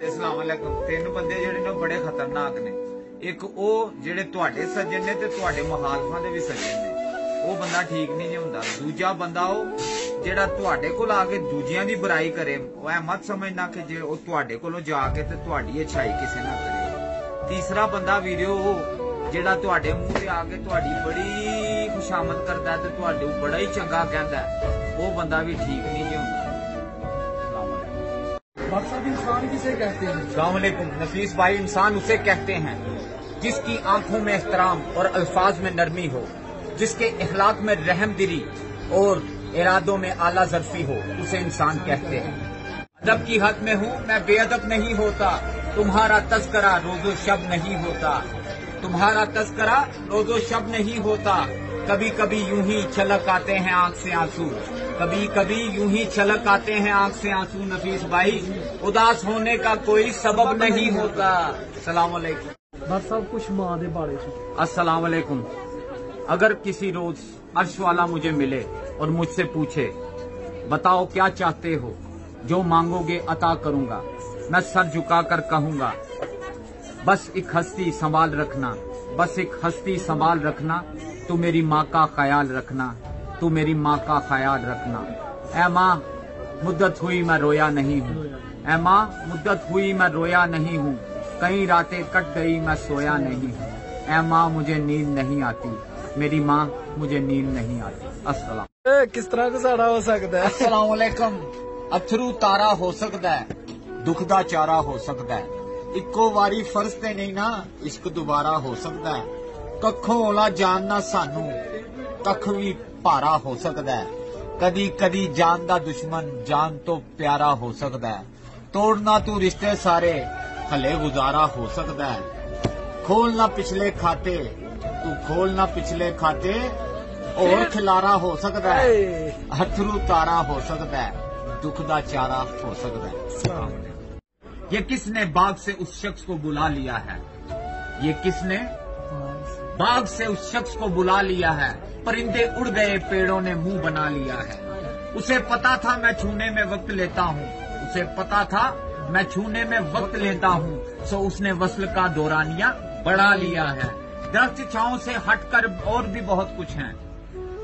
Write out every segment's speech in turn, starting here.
अस्सलाम वालेकुम। तीन बंदे जिहड़े ने बड़े खतरनाक ने। एक वो जिहड़े तुहाडे सज्जन ने ते तुहाडे मुखालफां दे भी सज्जन ने, वो बंदा ठीक नहीं हुंदा। दूजा बंदा वो जिहड़ा तुहाडे कोल आके दूजियां दी बुराई करे, वो ऐ मत समझना कि जे वो तुहाडे कोलों जाके ते तुहाडी अच्छाई किसे ना करे। तीसरा बंदा वीडियो वो जिहड़ा तुहाडे मूंह ते आके तुहाडी बड़ी खुशामद करदा है ते तुहाडे बड़ा ही चंगा कहंदा है, वो बंदा भी ठीक नहीं हुंदा। इंसान किसे कहते हैं? अस्सलाम वालेकुम। नफीस भाई, इंसान उसे कहते हैं जिसकी आंखों में एहतराम और अल्फाज में नरमी हो, जिसके इखलाक में रहमदिली और इरादों में आला ज़र्फी हो, उसे इंसान कहते हैं। अदब की हद में हूँ मैं, बेअदब नहीं होता, तुम्हारा तज़किरा रोज़ो शब नहीं होता, तुम्हारा तज़किरा रोज़ो शब नहीं होता। कभी कभी यूं ही छलक आते हैं आंख से आंसू, कभी कभी यूं ही छलक आते हैं आंख से आंसू। नफीस भाई, उदास होने का कोई सबब नहीं होता। अस्सलाम वालेकुम। बस सब कुछ मां दे बारे च। अस्सलाम वालेकुम। अगर किसी रोज अर्श वाला मुझे मिले और मुझसे पूछे, बताओ क्या चाहते हो, जो मांगोगे अता करूंगा, मैं सर झुकाकर कहूंगा, बस एक हस्ती संभाल रखना, बस एक हस्ती संभाल रखना, तू मेरी माँ का ख्याल रखना, तू मेरी माँ का ख्याल रखना। ऐ माँ, मुद्दत हुई मैं रोया नहीं हूँ, ऐ माँ, मुद्दत हुई मैं रोया नहीं हूँ, कई रातें कट गई मैं सोया नहीं हूँ। ऐ माँ, मुझे नींद नहीं आती, मेरी माँ, मुझे नींद नहीं आती। अस्सलाम। किस तरह गुजारा हो सकता है? अस्सलाम वालेकुम। अथरू तारा हो सकता है, दुख दा चारा हो सकता है, इक्को वारी फर्ज ते नहीं ना, इश्क दोबारा हो सकता है। कखों ओला जानना सानू, कख भी भारा हो सकता है, कदी कदी जान दा दुश्मन जान तो प्यारा हो सकता है। तोड़ना तू रिश्ते सारे, हले गुजारा हो सकता है। खोलना पिछले खाते, तू खोलना पिछले खाते, और खिलारा हो सकता है। अथरू तारा हो सकता है, दुख दा चारा हो सकता है। ये किसने बाग से उस शख्स को बुला लिया है, ये किसने बाग से उस शख्स को बुला लिया है, परिंदे उड़ गए पेड़ों ने मुंह बना लिया है। उसे पता था मैं छूने में वक्त लेता हूँ, उसे पता था मैं छूने में वक्त लेता हूँ, सो उसने वस्ल का दौरानिया बढ़ा लिया है। दरख्त छांव से हटकर और भी बहुत कुछ है,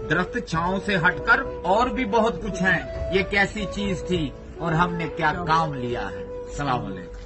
दरख्त छांव से हटकर और भी बहुत कुछ है, ये कैसी चीज थी और हमने क्या काम लिया है। सलाम अलैकुम।